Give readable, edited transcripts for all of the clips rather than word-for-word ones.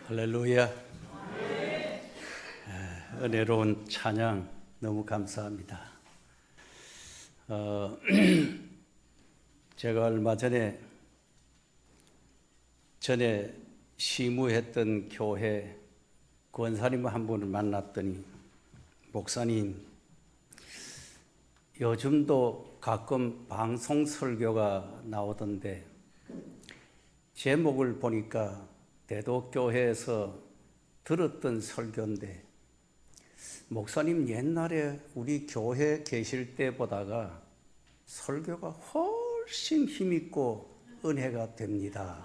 할렐루야. 은혜로운 찬양 너무 감사합니다. 제가 얼마 전에 시무했던 교회 권사님 한 분을 만났더니, 목사님, 요즘도 가끔 방송 설교가 나오던데 제목을 보니까 대도교회에서 들었던 설교인데, 목사님 옛날에 우리 교회 계실 때보다가 설교가 훨씬 힘있고 은혜가 됩니다.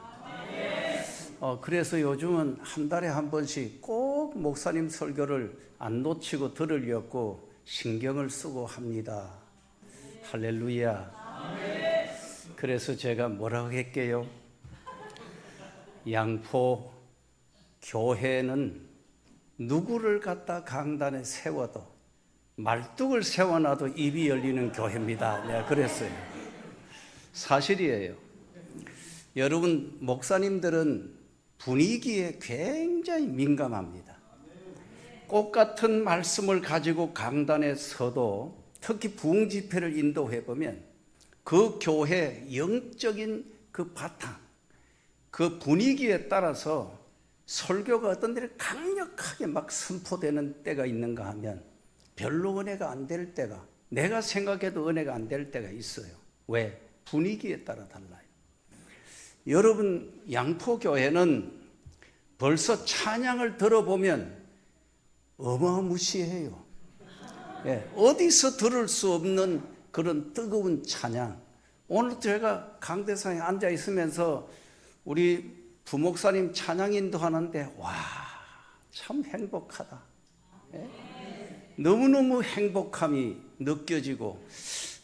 그래서 요즘은 한 달에 한 번씩 꼭 목사님 설교를 안 놓치고 들으려고 신경을 쓰고 합니다. 할렐루야. 그래서 제가 뭐라고 할게요? 양포 교회는 누구를 갖다 강단에 세워도, 말뚝을 세워놔도 입이 열리는 교회입니다. 내가 그랬어요. 사실이에요. 여러분, 목사님들은 분위기에 굉장히 민감합니다. 꽃 같은 말씀을 가지고 강단에 서도, 특히 부흥 집회를 인도해 보면 그 교회 영적인 그 바탕, 그 분위기에 따라서 설교가 어떤 데는 강력하게 막 선포되는 때가 있는가 하면 별로 은혜가 안 될 때가, 내가 생각해도 은혜가 안 될 때가 있어요. 왜? 분위기에 따라 달라요. 여러분, 양포교회는 벌써 찬양을 들어보면 어마무시해요. 어디서 들을 수 없는 그런 뜨거운 찬양. 오늘 제가 강대상에 앉아 있으면서 우리 부목사님 찬양 인도하는데, 와, 참 행복하다. 너무너무 행복함이 느껴지고,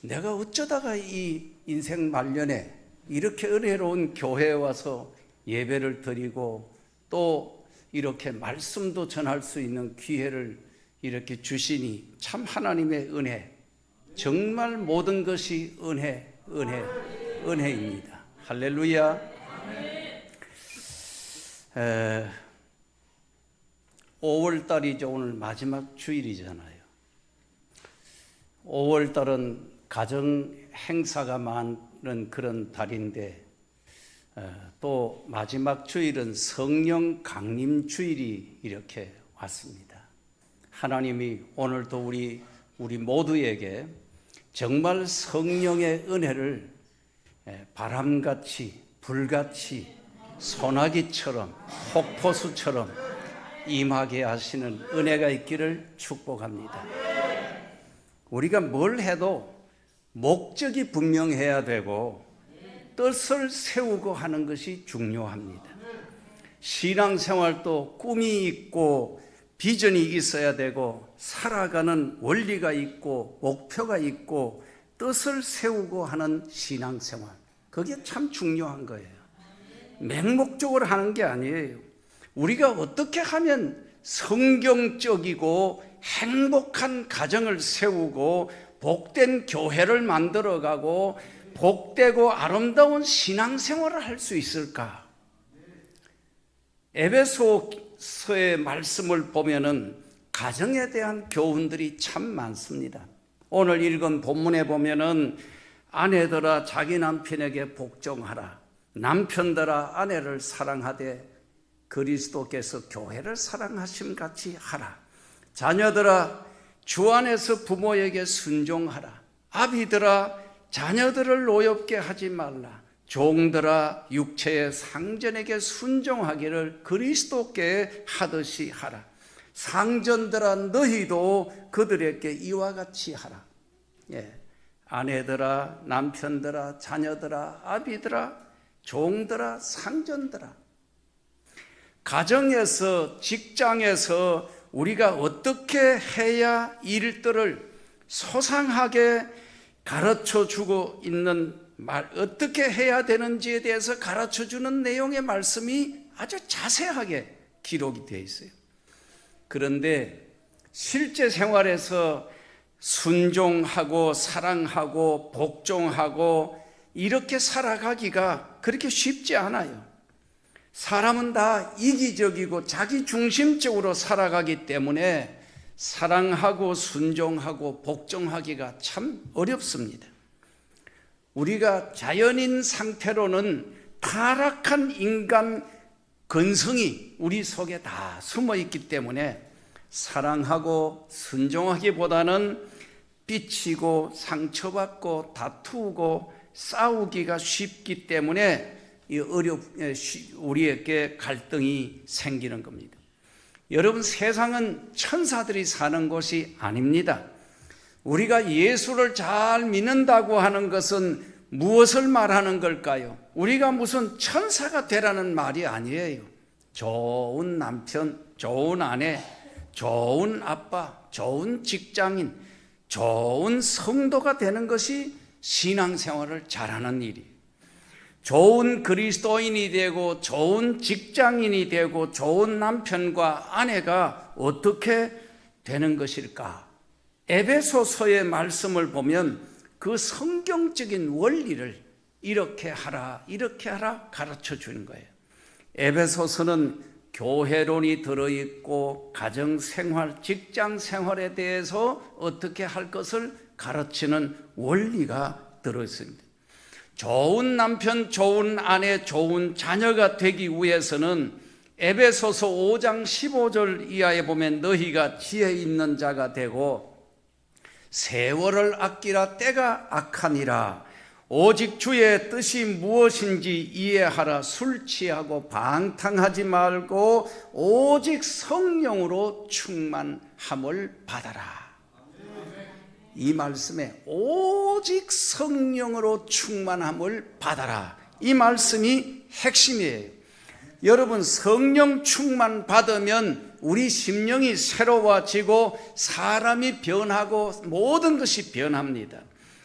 내가 어쩌다가 이 인생 말년에 이렇게 은혜로운 교회에 와서 예배를 드리고 또 이렇게 말씀도 전할 수 있는 기회를 이렇게 주시니 참 하나님의 은혜, 정말 모든 것이 은혜입니다. 할렐루야. 5월달이죠. 오늘 마지막 주일이잖아요. 5월달은 가정 행사가 많은 그런 달인데, 또 마지막 주일은 성령 강림 주일이 이렇게 왔습니다. 하나님이 오늘도 우리 모두에게 정말 성령의 은혜를 바람같이, 불같이, 소나기처럼, 폭포수처럼 임하게 하시는 은혜가 있기를 축복합니다. 우리가 뭘 해도 목적이 분명해야 되고 뜻을 세우고 하는 것이 중요합니다. 신앙생활도 꿈이 있고 비전이 있어야 되고, 살아가는 원리가 있고 목표가 있고 뜻을 세우고 하는 신앙생활, 그게 참 중요한 거예요. 맹목적으로 하는 게 아니에요. 우리가 어떻게 하면 성경적이고 행복한 가정을 세우고 복된 교회를 만들어가고 복되고 아름다운 신앙생활을 할 수 있을까? 에베소서의 말씀을 보면은 가정에 대한 교훈들이 참 많습니다. 오늘 읽은 본문에 보면은 아내들아 자기 남편에게 복종하라, 남편들아 아내를 사랑하되 그리스도께서 교회를 사랑하심 같이 하라, 자녀들아 주 안에서 부모에게 순종하라, 아비들아 자녀들을 노엽게 하지 말라, 종들아 육체의 상전에게 순종하기를 그리스도께 하듯이 하라, 상전들아 너희도 그들에게 이와 같이 하라. 아내들아 남편들아 자녀들아 아비들아 종들아 상전들아. 가정에서, 직장에서 우리가 어떻게 해야 일들을 소상하게 가르쳐주고 있는 어떻게 해야 되는지에 대해서 가르쳐주는 내용의 말씀이 아주 자세하게 기록이 되어 있어요. 그런데 실제 생활에서 순종하고 사랑하고 복종하고 이렇게 살아가기가 그렇게 쉽지 않아요. 사람은 다 이기적이고 자기중심적으로 살아가기 때문에 사랑하고 순종하고 복종하기가 참 어렵습니다. 우리가 자연인 상태로는 타락한 인간 근성이 우리 속에 다 숨어 있기 때문에 사랑하고 순종하기보다는 삐치고 상처받고 다투고 싸우기가 쉽기 때문에 우리에게 갈등이 생기는 겁니다. 여러분, 세상은 천사들이 사는 곳이 아닙니다. 우리가 예수를 잘 믿는다고 하는 것은 무엇을 말하는 걸까요? 우리가 무슨 천사가 되라는 말이 아니에요. 좋은 남편, 좋은 아내, 좋은 아빠, 좋은 직장인, 좋은 성도가 되는 것이 신앙생활을 잘하는 일이에요. 좋은 그리스도인이 되고 좋은 직장인이 되고 좋은 남편과 아내가 어떻게 되는 것일까? 에베소서의 말씀을 보면 그 성경적인 원리를 이렇게 하라 가르쳐 주는 거예요. 에베소서는 교회론이 들어있고 가정생활, 직장생활에 대해서 어떻게 할 것을 가르치는 원리가 들어있습니다. 좋은 남편, 좋은 아내, 좋은 자녀가 되기 위해서는 에베소서 5장 15절 이하에 보면 너희가 지혜 있는 자가 되고 세월을 아끼라 때가 악하니라. 오직 주의 뜻이 무엇인지 이해하라. 술 취하고 방탕하지 말고 오직 성령으로 충만함을 받아라. 이 말씀에 오직 성령으로 충만함을 받아라, 이 말씀이 핵심이에요. 여러분, 성령 충만 받으면 우리 심령이 새로워지고 사람이 변하고 모든 것이 변합니다.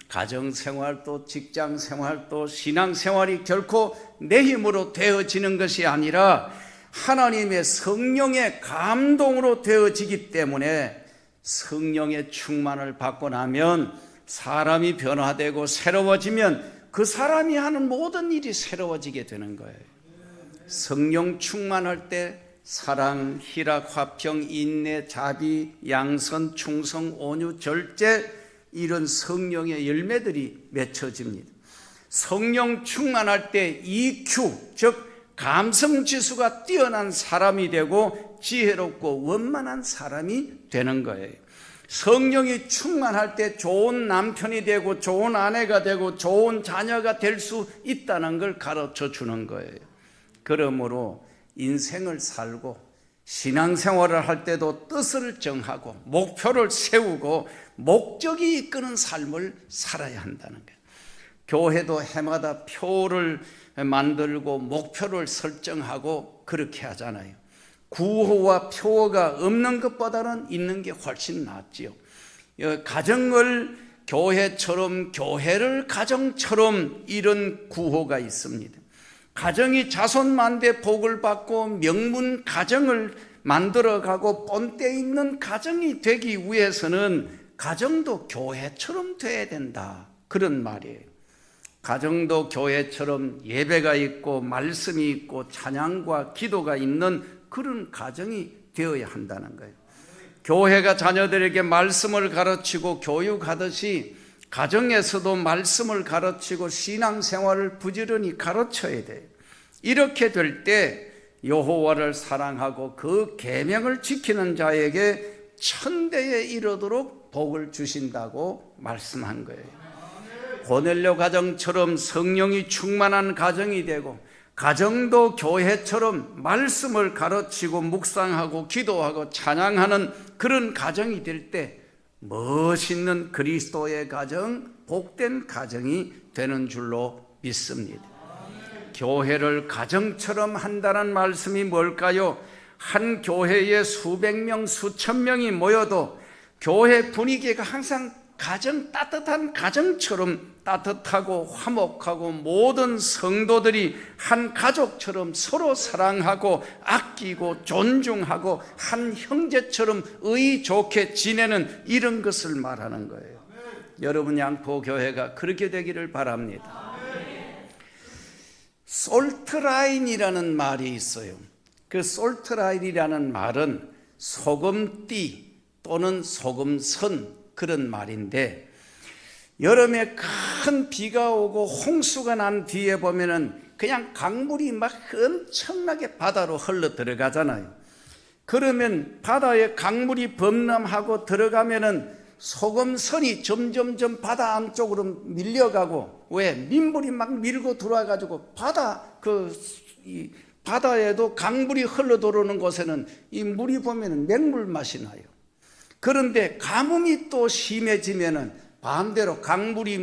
가정생활도 직장생활도 신앙생활이 결코 내 힘으로 되어지는 것이 아니라 하나님의 성령의 감동으로 되어지기 때문에 성령의 충만을 받고 나면 사람이 변화되고 새로워지면 그 사람이 하는 모든 일이 새로워지게 되는 거예요. 성령 충만할 때 사랑, 희락, 화평, 인내, 자비, 양선, 충성, 온유, 절제, 이런 성령의 열매들이 맺혀집니다. 성령 충만할 때 EQ, 즉 감성지수가 뛰어난 사람이 되고 지혜롭고 원만한 사람이 되는 거예요. 성령이 충만할 때 좋은 남편이 되고 좋은 아내가 되고 좋은 자녀가 될 수 있다는 걸 가르쳐 주는 거예요. 그러므로 인생을 살고 신앙생활을 할 때도 뜻을 정하고 목표를 세우고 목적이 이끄는 삶을 살아야 한다는 거예요. 교회도 해마다 표를 만들고 목표를 설정하고 그렇게 하잖아요. 구호와 표가 없는 것보다는 있는 게 훨씬 낫지요. 가정을 교회처럼, 교회를 가정처럼, 이런 구호가 있습니다. 가정이 자손만대 복을 받고 명문 가정을 만들어가고 본때 있는 가정이 되기 위해서는 가정도 교회처럼 돼야 된다, 그런 말이에요. 가정도 교회처럼 예배가 있고 말씀이 있고 찬양과 기도가 있는 그런 가정이 되어야 한다는 거예요. 교회가 자녀들에게 말씀을 가르치고 교육하듯이 가정에서도 말씀을 가르치고 신앙생활을 부지런히 가르쳐야 돼요. 이렇게 될 때 여호와를 사랑하고 그 계명을 지키는 자에게 천대에 이르도록 복을 주신다고 말씀한 거예요. 고넬료 가정처럼 성령이 충만한 가정이 되고 가정도 교회처럼 말씀을 가르치고 묵상하고 기도하고 찬양하는 그런 가정이 될 때 멋있는 그리스도의 가정, 복된 가정이 되는 줄로 믿습니다. 교회를 가정처럼 한다는 말씀이 뭘까요? 한 교회에 수백 명, 수천 명이 모여도 교회 분위기가 항상 가정, 따뜻한 가정처럼 따뜻하고 화목하고 모든 성도들이 한 가족처럼 서로 사랑하고 아끼고 존중하고 한 형제처럼 의 좋게 지내는 이런 것을 말하는 거예요. 여러분, 양포교회가 그렇게 되기를 바랍니다. 솔트라인이라는 말이 있어요. 그 솔트라인이라는 말은 소금띠 또는 소금선 그런 말인데, 여름에 큰 비가 오고 홍수가 난 뒤에 보면은 그냥 강물이 막 엄청나게 바다로 흘러 들어가잖아요. 그러면 바다에 강물이 범람하고 들어가면은 소금선이 점점점 바다 안쪽으로 밀려가고, 왜? 민물이 막 밀고 들어와가지고 바다에도 강물이 흘러 들어오는 곳에는 이 물이 보면은 맹물 맛이 나요. 그런데 가뭄이 또 심해지면은 반대로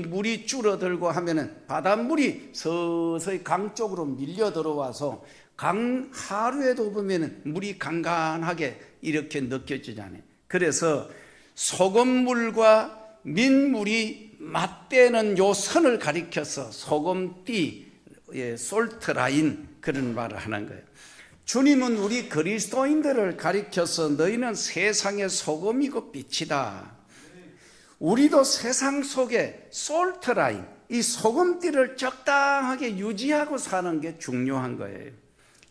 물이 줄어들고 하면은 바닷물이 서서히 강 쪽으로 밀려 들어와서 강 하류에도 보면은 물이 간간하게 이렇게 느껴지잖아요. 그래서 소금물과 민물이 맞대는 요 선을 가리켜서 소금띠, 솔트라인 그런 말을 하는 거예요. 주님은 우리 그리스도인들을 가리켜서 너희는 세상의 소금이고 빛이다. 우리도 세상 속에 솔트라인, 이 소금띠를 적당하게 유지하고 사는 게 중요한 거예요.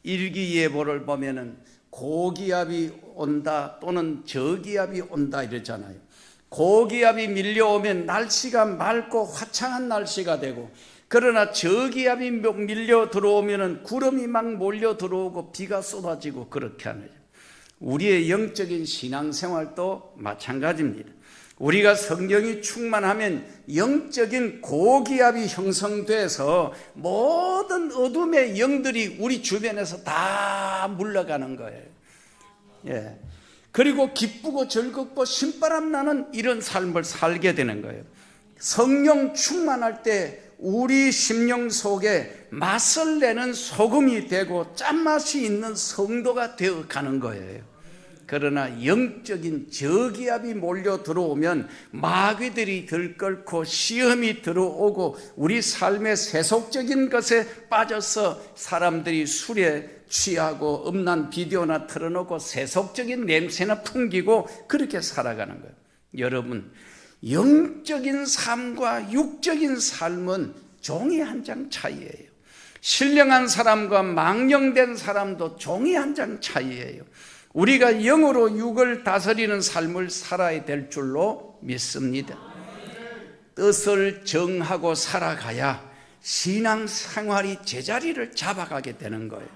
일기예보를 보면은 고기압이 온다 또는 저기압이 온다 이러잖아요. 고기압이 밀려오면 날씨가 맑고 화창한 날씨가 되고, 그러나 저기압이 밀려 들어오면은 구름이 막 몰려 들어오고 비가 쏟아지고 그렇게 하는 거죠. 우리의 영적인 신앙생활도 마찬가지입니다. 우리가 성령이 충만하면 영적인 고기압이 형성돼서 모든 어둠의 영들이 우리 주변에서 다 물러가는 거예요. 예. 그리고 기쁘고 즐겁고 신바람 나는 이런 삶을 살게 되는 거예요. 성령 충만할 때 우리 심령 속에 맛을 내는 소금이 되고 짠맛이 있는 성도가 되어 가는 거예요. 그러나 영적인 저기압이 몰려 들어오면 마귀들이 들끓고 시험이 들어오고 우리 삶의 세속적인 것에 빠져서 사람들이 술에 취하고 음란 비디오나 틀어놓고 세속적인 냄새나 풍기고 그렇게 살아가는 거예요. 여러분, 영적인 삶과 육적인 삶은 종이 한 장 차이예요. 신령한 사람과 망령된 사람도 종이 한 장 차이예요. 우리가 영으로 육을 다스리는 삶을 살아야 될 줄로 믿습니다. 뜻을 정하고 살아가야 신앙생활이 제자리를 잡아가게 되는 거예요.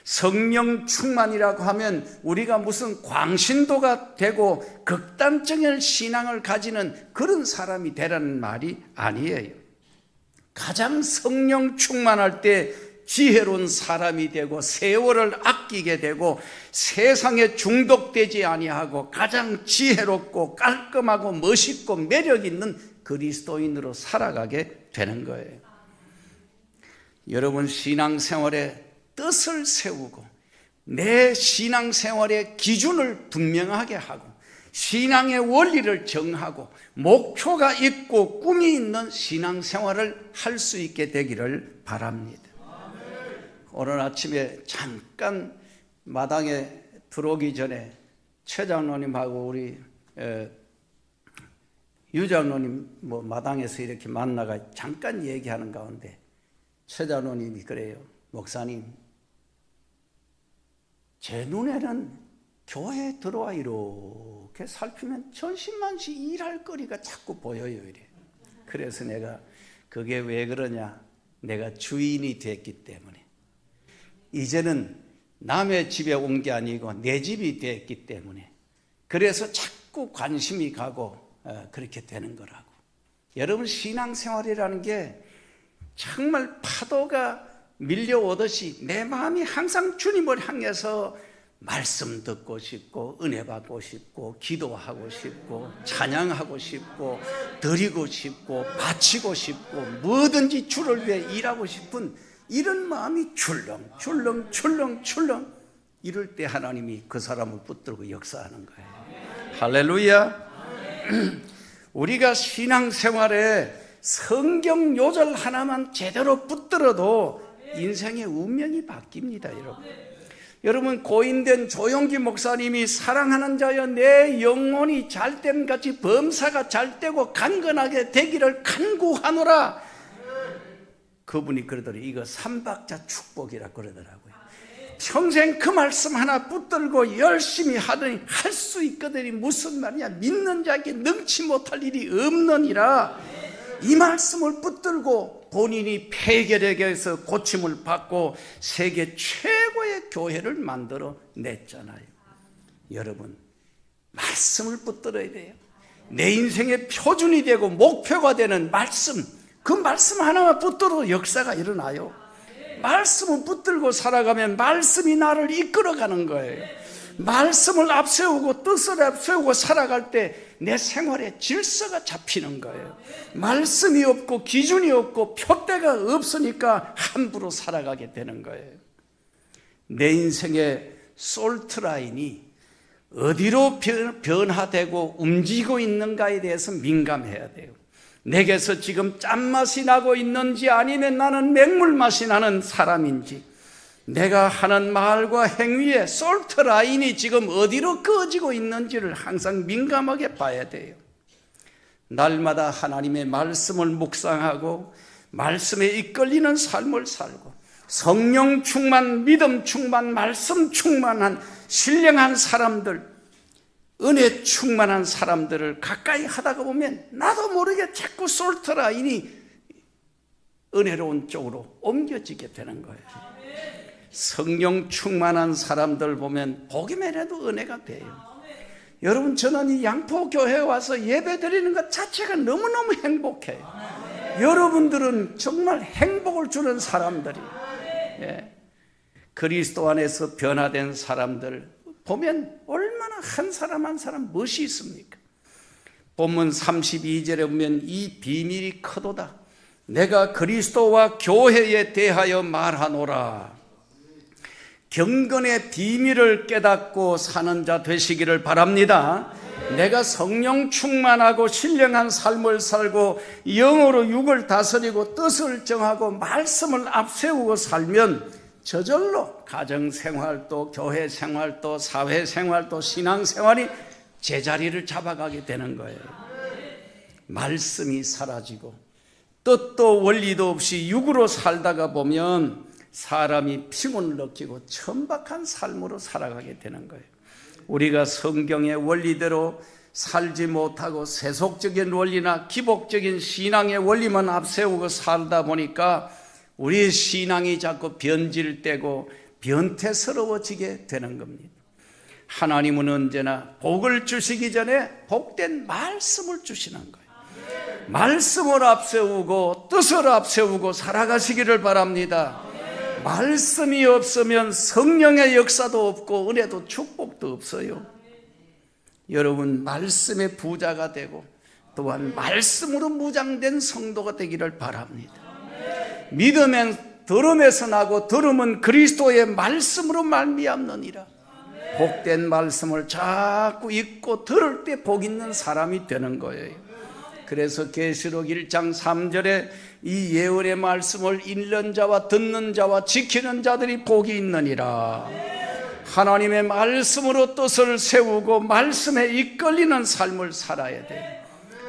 성령 충만이라고 하면 우리가 무슨 광신도가 되고 극단적인 신앙을 가지는 그런 사람이 되라는 말이 아니에요. 가장 성령 충만할 때 지혜로운 사람이 되고 세월을 아끼게 되고 세상에 중독되지 아니하고 가장 지혜롭고 깔끔하고 멋있고 매력 있는 그리스도인으로 살아가게 되는 거예요. 여러분, 신앙생활에 뜻을 세우고 내 신앙생활의 기준을 분명하게 하고 신앙의 원리를 정하고 목표가 있고 꿈이 있는 신앙생활을 할 수 있게 되기를 바랍니다. 오늘 아침에 잠깐 마당에 들어오기 전에 최 장로님하고 우리 유 장로님 마당에서 이렇게 만나가 잠깐 얘기하는 가운데 최 장로님이 그래요. 목사님, 제 눈에는 교회에 들어와 이렇게 살피면 천신만시 일할 거리가 자꾸 보여요. 이래. 그래서 내가 그게 왜 그러냐? 내가 주인이 됐기 때문에. 이제는 남의 집에 온 게 아니고 내 집이 됐기 때문에 그래서 자꾸 관심이 가고 그렇게 되는 거라고. 여러분, 신앙생활이라는 게 정말 파도가 밀려오듯이 내 마음이 항상 주님을 향해서 말씀 듣고 싶고 은혜 받고 싶고 기도하고 싶고 찬양하고 싶고 드리고 싶고 바치고 싶고 뭐든지 주를 위해 일하고 싶은 이런 마음이 출렁 이럴 때 하나님이 그 사람을 붙들고 역사하는 거예요. 할렐루야. 우리가 신앙생활에 성경 요절 하나만 제대로 붙들어도 인생의 운명이 바뀝니다. 여러분, 고인된 조용기 목사님이 사랑하는 자여 내 영혼이 잘됨 같이 범사가 잘되고 강건하게 되기를 간구하노라. 그 그분이 그러더라고요. 이거 삼박자 축복이라 그러더라고요. 평생 그 말씀 하나 붙들고 열심히 하더니 할 수 있거든요. 무슨 말이냐, 믿는 자에게 능치 못할 일이 없느니라. 이 말씀을 붙들고 본인이 폐결핵에서 고침을 받고 세계 최고의 교회를 만들어 냈잖아요. 여러분, 말씀을 붙들어야 돼요. 내 인생의 표준이 되고 목표가 되는 말씀, 그 말씀 하나만 붙들어도 역사가 일어나요. 말씀을 붙들고 살아가면 말씀이 나를 이끌어가는 거예요. 말씀을 앞세우고 뜻을 앞세우고 살아갈 때 내 생활에 질서가 잡히는 거예요. 말씀이 없고 기준이 없고 표대가 없으니까 함부로 살아가게 되는 거예요. 내 인생의 솔트라인이 어디로 변화되고 움직이고 있는가에 대해서 민감해야 돼요. 내게서 지금 짠맛이 나고 있는지 아니면 나는 맹물맛이 나는 사람인지, 내가 하는 말과 행위의 솔트라인이 지금 어디로 꺼지고 있는지를 항상 민감하게 봐야 돼요. 날마다 하나님의 말씀을 묵상하고 말씀에 이끌리는 삶을 살고 성령 충만, 믿음 충만, 말씀 충만한 신령한 사람들, 은혜 충만한 사람들을 가까이 하다가 보면 나도 모르게 자꾸 솔트라인이 은혜로운 쪽으로 옮겨지게 되는 거예요. 성령 충만한 사람들 보면 보기만 해도 은혜가 돼요. 여러분, 저는 이 양포교회에 와서 예배 드리는 것 자체가 너무너무 행복해요. 여러분들은 정말 행복을 주는 사람들이에요. 예. 그리스도 안에서 변화된 사람들 보면 얼마나 한 사람 한 사람 멋이 있습니까? 본문 32절에 보면 이 비밀이 크도다. 내가 그리스도와 교회에 대하여 말하노라. 경건의 비밀을 깨닫고 사는 자 되시기를 바랍니다. 내가 성령 충만하고 신령한 삶을 살고 영으로 육을 다스리고 뜻을 정하고 말씀을 앞세우고 살면 저절로 가정생활도 교회생활도 사회생활도 신앙생활이 제자리를 잡아가게 되는 거예요. 말씀이 사라지고 뜻도 원리도 없이 육으로 살다가 보면 사람이 피곤을 느끼고 천박한 삶으로 살아가게 되는 거예요. 우리가 성경의 원리대로 살지 못하고 세속적인 원리나 기복적인 신앙의 원리만 앞세우고 살다 보니까 우리의 신앙이 자꾸 변질되고 변태스러워지게 되는 겁니다. 하나님은 언제나 복을 주시기 전에 복된 말씀을 주시는 거예요. 말씀을 앞세우고 뜻을 앞세우고 살아가시기를 바랍니다. 말씀이 없으면 성령의 역사도 없고 은혜도 축복도 없어요. 여러분, 말씀의 부자가 되고 또한 말씀으로 무장된 성도가 되기를 바랍니다. 믿음은 들음에서 나고 들음은 그리스도의 말씀으로 말미암느니라. 복된 말씀을 자꾸 읽고 들을 때 복 있는 사람이 되는 거예요. 그래서 계시록 1장 3절에 이 예언의 말씀을 읽는 자와 듣는 자와 지키는 자들이 복이 있느니라. 하나님의 말씀으로 뜻을 세우고 말씀에 이끌리는 삶을 살아야 돼요.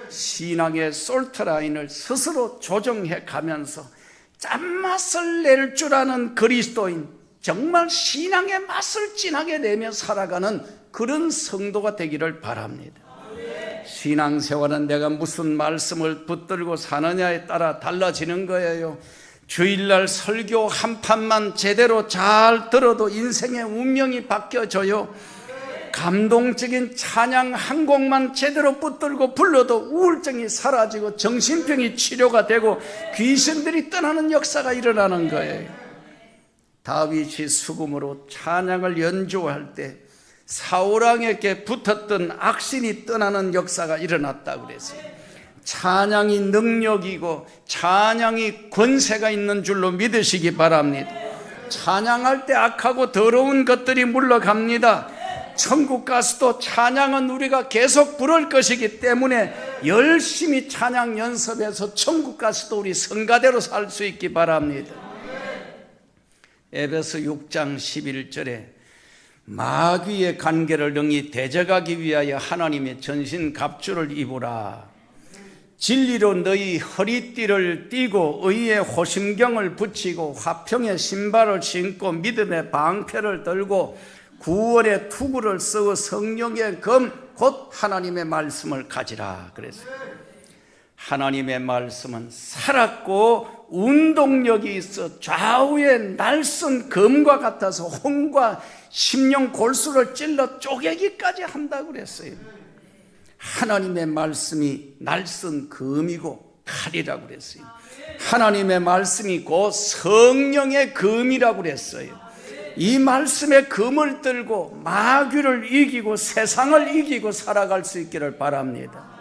신앙의 솔트라인을 스스로 조정해 가면서 짠맛을 낼 줄 아는 그리스도인, 정말 신앙의 맛을 진하게 내며 살아가는 그런 성도가 되기를 바랍니다. 신앙생활은 내가 무슨 말씀을 붙들고 사느냐에 따라 달라지는 거예요. 주일날 설교 한 판만 제대로 잘 들어도 인생의 운명이 바뀌어져요. 감동적인 찬양 한 곡만 제대로 붙들고 불러도 우울증이 사라지고 정신병이 치료가 되고 귀신들이 떠나는 역사가 일어나는 거예요. 다윗이 수금으로 찬양을 연주할 때 사울왕에게 붙었던 악신이 떠나는 역사가 일어났다고 그랬어요. 찬양이 능력이고 찬양이 권세가 있는 줄로 믿으시기 바랍니다. 찬양할 때 악하고 더러운 것들이 물러갑니다. 천국 가서도 찬양은 우리가 계속 부를 것이기 때문에 열심히 찬양 연습해서 천국 가서도 우리 성가대로 살 수 있기 바랍니다. 에베소 6장 11절에 마귀의 관계를 능히 대적하기 위하여 하나님의 전신 갑주를 입으라. 진리로 너희 허리띠를 띠고 의의 호심경을 붙이고 화평의 신발을 신고 믿음의 방패를 들고 구원의 투구를 쓰고 성령의 검 곧 하나님의 말씀을 가지라 그랬어요. 하나님의 말씀은 살았고 운동력이 있어 좌우의 날선 검과 같아서 혼과 심령 골수를 찔러 쪼개기까지 한다고 그랬어요. 하나님의 말씀이 날선 검이고 칼이라고 그랬어요. 하나님의 말씀이 곧 성령의 검이라고 그랬어요. 이 말씀의 검을 들고 마귀를 이기고 세상을 이기고 살아갈 수 있기를 바랍니다.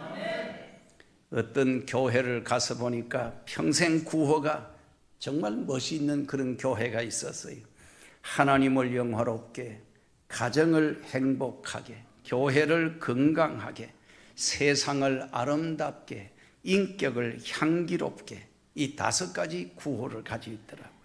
어떤 교회를 가서 보니까 평생 구호가 정말 멋있는 그런 교회가 있었어요. 하나님을 영화롭게, 가정을 행복하게, 교회를 건강하게, 세상을 아름답게, 인격을 향기롭게, 이 5가지 구호를 가지고 있더라고요.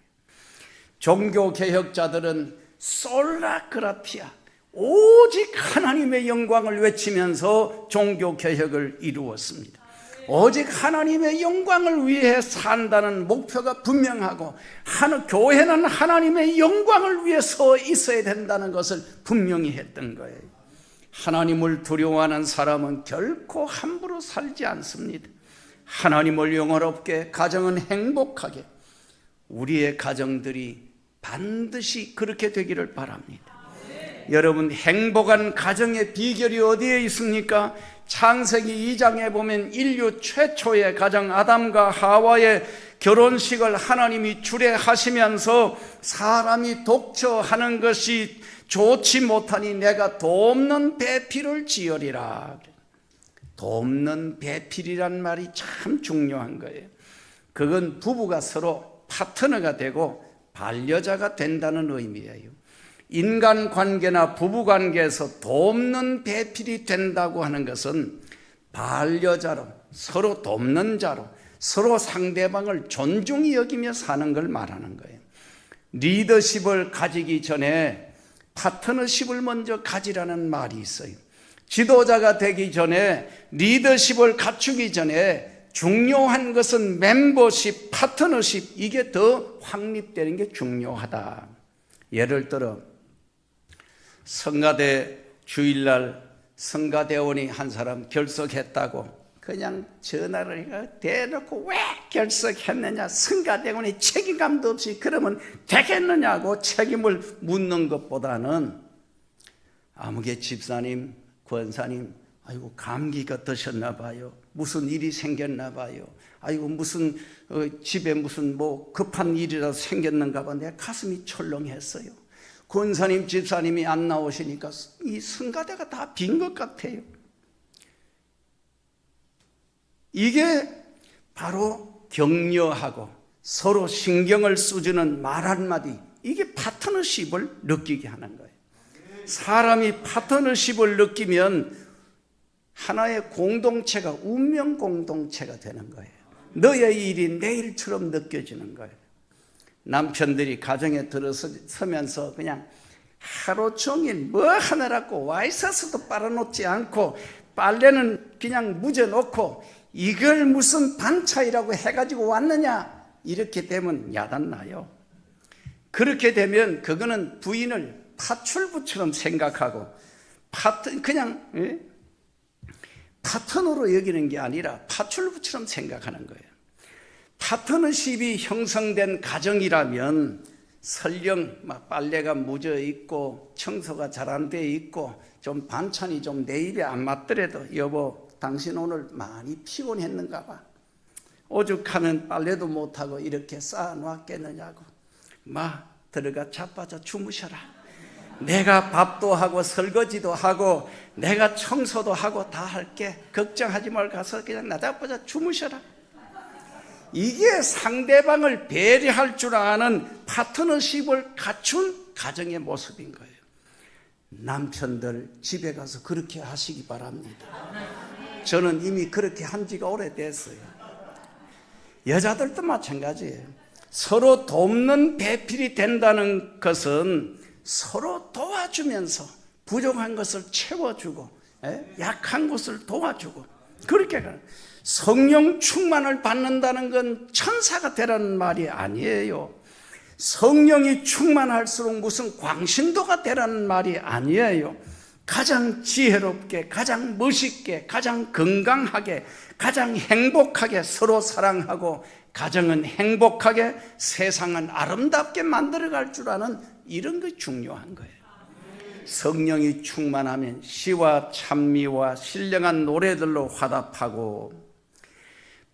종교개혁자들은 솔라그라티아, 오직 하나님의 영광을 외치면서 종교개혁을 이루었습니다. 오직 하나님의 영광을 위해 산다는 목표가 분명하고 교회는 하나님의 영광을 위해 서 있어야 된다는 것을 분명히 했던 거예요. 하나님을 두려워하는 사람은 결코 함부로 살지 않습니다. 하나님을 영화롭게, 가정은 행복하게, 우리의 가정들이 반드시 그렇게 되기를 바랍니다. 여러분, 행복한 가정의 비결이 어디에 있습니까? 창세기 2장에 보면 인류 최초의 가정 아담과 하와의 결혼식을 하나님이 주례하시면서 사람이 독처하는 것이 좋지 못하니 내가 돕는 배필을 지으리라. 돕는 배필이란 말이 참 중요한 거예요. 그건 부부가 서로 파트너가 되고 반려자가 된다는 의미예요. 인간관계나 부부관계에서 돕는 배필이 된다고 하는 것은 반려자로, 서로 돕는 자로, 서로 상대방을 존중히 여기며 사는 걸 말하는 거예요. 리더십을 가지기 전에 파트너십을 먼저 가지라는 말이 있어요. 지도자가 되기 전에, 리더십을 갖추기 전에 중요한 것은 멤버십, 파트너십, 이게 더 확립되는 게 중요하다. 예를 들어 성가대 주일날 성가대원이 한 사람 결석했다고 그냥 전화를 해서 대놓고 왜 결석했느냐, 성가대원이 책임감도 없이 그러면 되겠느냐고 책임을 묻는 것보다는 아무개 집사님, 권사님, 아이고 감기가 드셨나 봐요, 무슨 일이 생겼나 봐요, 아이고 무슨 집에 무슨 뭐 급한 일이라도 생겼는가 봐. 내 가슴이 철렁했어요. 권사님, 집사님이 안 나오시니까 이 성가대가 다 빈 것 같아요. 이게 바로 격려하고 서로 신경을 써주는 말 한마디, 이게 파트너십을 느끼게 하는 거예요. 사람이 파트너십을 느끼면 하나의 공동체가 운명 공동체가 되는 거예요. 너의 일이 내 일처럼 느껴지는 거예요. 남편들이 가정에 들어서면서 그냥 하루 종일 뭐 하느라고 와 있어서도 빨아놓지 않고 빨래는 그냥 묻어놓고 이걸 무슨 반차이라고 해가지고 왔느냐, 이렇게 되면 야단나요. 그렇게 되면 그거는 부인을 파출부처럼 생각하고 그냥 파트너로 여기는 게 아니라 파출부처럼 생각하는 거예요. 파트너십이 형성된 가정이라면 설령 막 빨래가 묻어 있고 청소가 잘 안 돼 있고 좀 반찬이 좀 내 입에 안 맞더라도 여보 당신 오늘 많이 피곤했는가 봐, 오죽하면 빨래도 못하고 이렇게 쌓아놨겠느냐고, 막 들어가 자빠져 주무셔라, 내가 밥도 하고 설거지도 하고 내가 청소도 하고 다 할게, 걱정하지 말고 가서 그냥 나자빠져 주무셔라. 이게 상대방을 배려할 줄 아는 파트너십을 갖춘 가정의 모습인 거예요. 남편들 집에 가서 그렇게 하시기 바랍니다. 저는 이미 그렇게 한 지가 오래됐어요. 여자들도 마찬가지예요. 서로 돕는 배필이 된다는 것은 서로 도와주면서 부족한 것을 채워주고 약한 것을 도와주고 그렇게 가는. 성령 충만을 받는다는 건 천사가 되라는 말이 아니에요. 성령이 충만할수록 무슨 광신도가 되라는 말이 아니에요. 가장 지혜롭게, 가장 멋있게, 가장 건강하게, 가장 행복하게 서로 사랑하고 가정은 행복하게, 세상은 아름답게 만들어갈 줄 아는 이런 게 중요한 거예요. 성령이 충만하면 시와 찬미와 신령한 노래들로 화답하고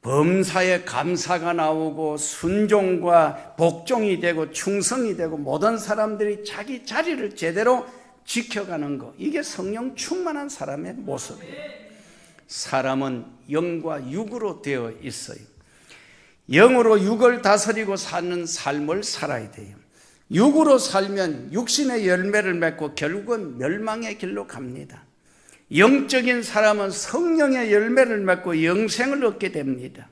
범사에 감사가 나오고 순종과 복종이 되고 충성이 되고 모든 사람들이 자기 자리를 제대로 지켜가는 것, 이게 성령 충만한 사람의 모습이에요. 사람은 영과 육으로 되어 있어요. 영으로 육을 다스리고 사는 삶을 살아야 돼요. 육으로 살면 육신의 열매를 맺고 결국은 멸망의 길로 갑니다. 영적인 사람은 성령의 열매를 맺고 영생을 얻게 됩니다.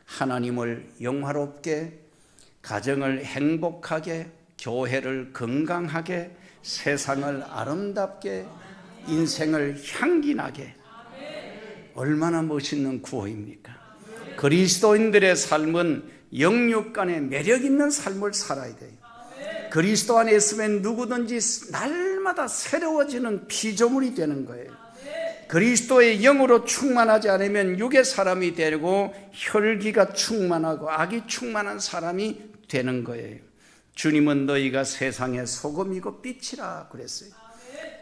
하나님을 영화롭게, 가정을 행복하게, 교회를 건강하게, 세상을 아름답게, 인생을 향기나게. 얼마나 멋있는 구호입니까? 그리스도인들의 삶은 영육 간의 매력 있는 삶을 살아야 돼요. 그리스도 안에 있으면 누구든지 날마다 새로워지는 피조물이 되는 거예요. 그리스도의 영으로 충만하지 않으면 육의 사람이 되고 혈기가 충만하고 악이 충만한 사람이 되는 거예요. 주님은 너희가 세상의 소금이고 빛이라 그랬어요.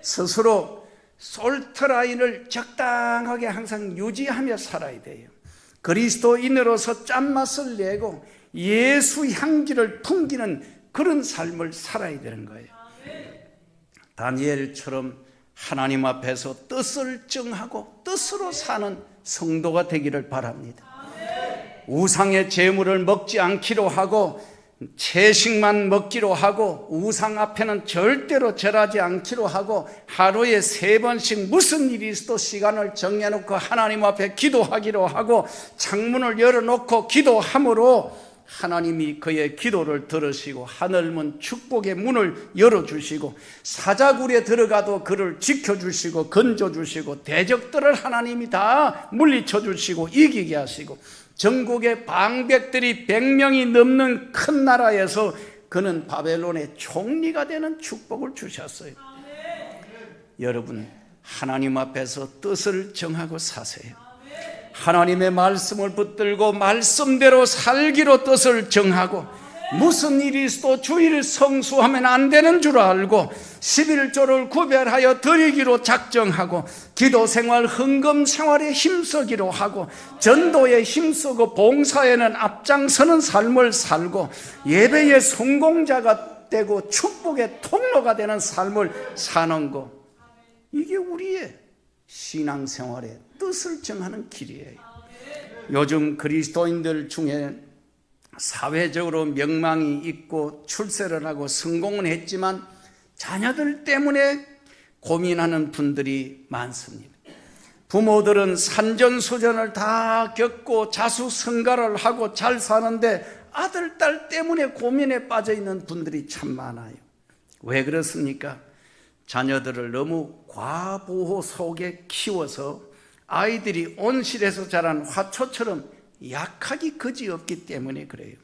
스스로 솔트라인을 적당하게 항상 유지하며 살아야 돼요. 그리스도인으로서 짠맛을 내고 예수 향기를 풍기는 그런 삶을 살아야 되는 거예요. 다니엘처럼 하나님 앞에서 뜻을 정하고 뜻으로 사는 성도가 되기를 바랍니다. 우상의 제물을 먹지 않기로 하고 채식만 먹기로 하고 우상 앞에는 절대로 절하지 않기로 하고 하루에 3번씩 무슨 일이 있어도 시간을 정해놓고 하나님 앞에 기도하기로 하고 창문을 열어놓고 기도함으로 하나님이 그의 기도를 들으시고 하늘문 축복의 문을 열어주시고 사자굴에 들어가도 그를 지켜주시고 건져주시고 대적들을 하나님이 다 물리쳐주시고 이기게 하시고 전국의 방백들이 100명이 넘는 큰 나라에서 그는 바벨론의 총리가 되는 축복을 주셨어요. 여러분, 하나님 앞에서 뜻을 정하고 사세요. 하나님의 말씀을 붙들고 말씀대로 살기로 뜻을 정하고 무슨 일이 있어도 주일 성수하면 안 되는 줄 알고 11조를 구별하여 드리기로 작정하고 기도 생활, 헌금 생활에 힘쓰기로 하고 전도에 힘쓰고 봉사에는 앞장서는 삶을 살고 예배의 성공자가 되고 축복의 통로가 되는 삶을 사는 것, 이게 우리의 신앙생활의 뜻을 정하는 길이에요. 요즘 그리스도인들 중에 사회적으로 명망이 있고 출세를 하고 성공은 했지만 자녀들 때문에 고민하는 분들이 많습니다. 부모들은 산전수전을 다 겪고 자수성가를 하고 잘 사는데 아들, 딸 때문에 고민에 빠져 있는 분들이 참 많아요. 왜 그렇습니까? 자녀들을 너무 과보호 속에 키워서 아이들이 온실에서 자란 화초처럼 약하기 그지없기 때문에 그래요.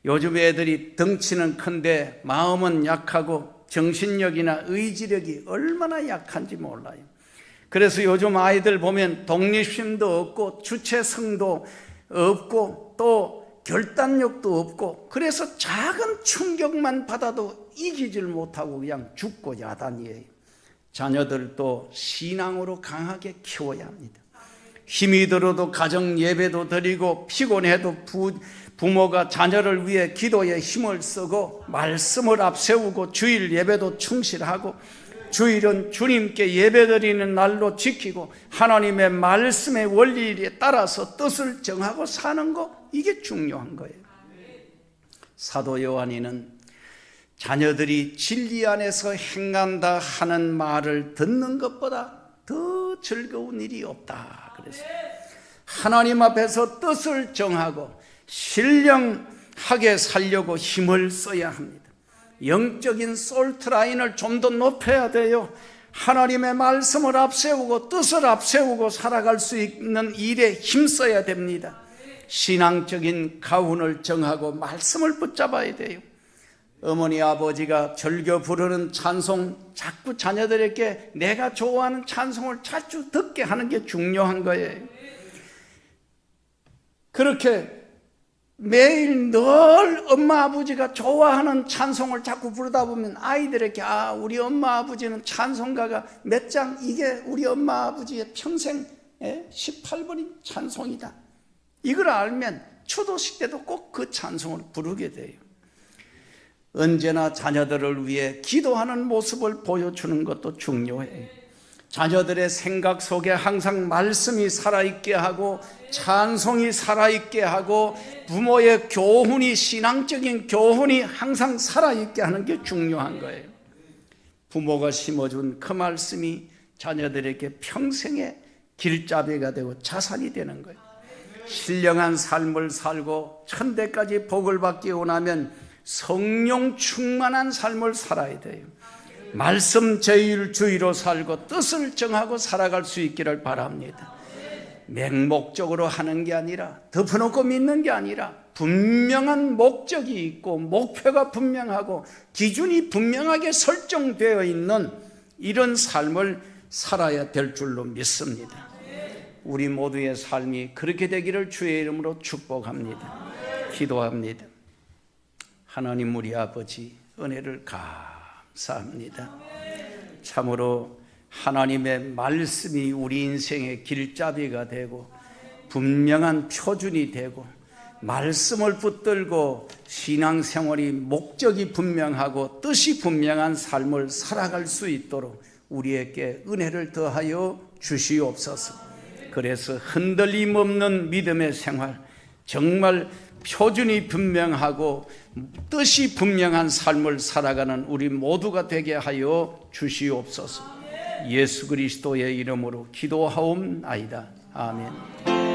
요즘 애들이 덩치는 큰데 마음은 약하고 정신력이나 의지력이 얼마나 약한지 몰라요. 그래서 요즘 아이들 보면 독립심도 없고 주체성도 없고 또 결단력도 없고 그래서 작은 충격만 받아도 이기질 못하고 그냥 죽고 야단이에요. 자녀들도 신앙으로 강하게 키워야 합니다. 힘이 들어도 가정 예배도 드리고 피곤해도 부모가 자녀를 위해 기도에 힘을 쓰고 말씀을 앞세우고 주일 예배도 충실하고 주일은 주님께 예배드리는 날로 지키고 하나님의 말씀의 원리에 따라서 뜻을 정하고 사는 거, 이게 중요한 거예요. 사도 요한이는 자녀들이 진리 안에서 행한다 하는 말을 듣는 것보다 더 즐거운 일이 없다 그랬어요. 하나님 앞에서 뜻을 정하고 신령하게 살려고 힘을 써야 합니다. 영적인 솔트라인을 좀 더 높여야 돼요. 하나님의 말씀을 앞세우고 뜻을 앞세우고 살아갈 수 있는 일에 힘써야 됩니다. 신앙적인 가훈을 정하고 말씀을 붙잡아야 돼요. 어머니 아버지가 절겨 부르는 찬송, 자꾸 자녀들에게 내가 좋아하는 찬송을 자주 듣게 하는 게 중요한 거예요. 그렇게 매일 늘 엄마 아버지가 좋아하는 찬송을 자꾸 부르다 보면 아이들에게 우리 엄마 아버지는 찬송가가 몇 장, 이게 우리 엄마 아버지의 평생 18번인 찬송이다, 이걸 알면 추도식 때도 꼭 그 찬송을 부르게 돼요. 언제나 자녀들을 위해 기도하는 모습을 보여주는 것도 중요해요. 자녀들의 생각 속에 항상 말씀이 살아있게 하고 찬송이 살아있게 하고 부모의 교훈이, 신앙적인 교훈이 항상 살아있게 하는 게 중요한 거예요. 부모가 심어준 그 말씀이 자녀들에게 평생의 길잡이가 되고 자산이 되는 거예요. 신령한 삶을 살고 천대까지 복을 받기 원하면 성령 충만한 삶을 살아야 돼요. 말씀 제일주의로 살고 뜻을 정하고 살아갈 수 있기를 바랍니다. 맹목적으로 하는 게 아니라, 덮어놓고 믿는 게 아니라 분명한 목적이 있고 목표가 분명하고 기준이 분명하게 설정되어 있는 이런 삶을 살아야 될 줄로 믿습니다. 우리 모두의 삶이 그렇게 되기를 주의 이름으로 축복합니다. 기도합니다. 하나님 우리 아버지, 은혜를 감사합니다. 참으로 하나님의 말씀이 우리 인생의 길잡이가 되고 분명한 표준이 되고 말씀을 붙들고 신앙생활이 목적이 분명하고 뜻이 분명한 삶을 살아갈 수 있도록 우리에게 은혜를 더하여 주시옵소서. 그래서 흔들림 없는 믿음의 생활, 정말 표준이 분명하고 뜻이 분명한 삶을 살아가는 우리 모두가 되게 하여 주시옵소서. 예수 그리스도의 이름으로 기도하옵나이다. 아멘.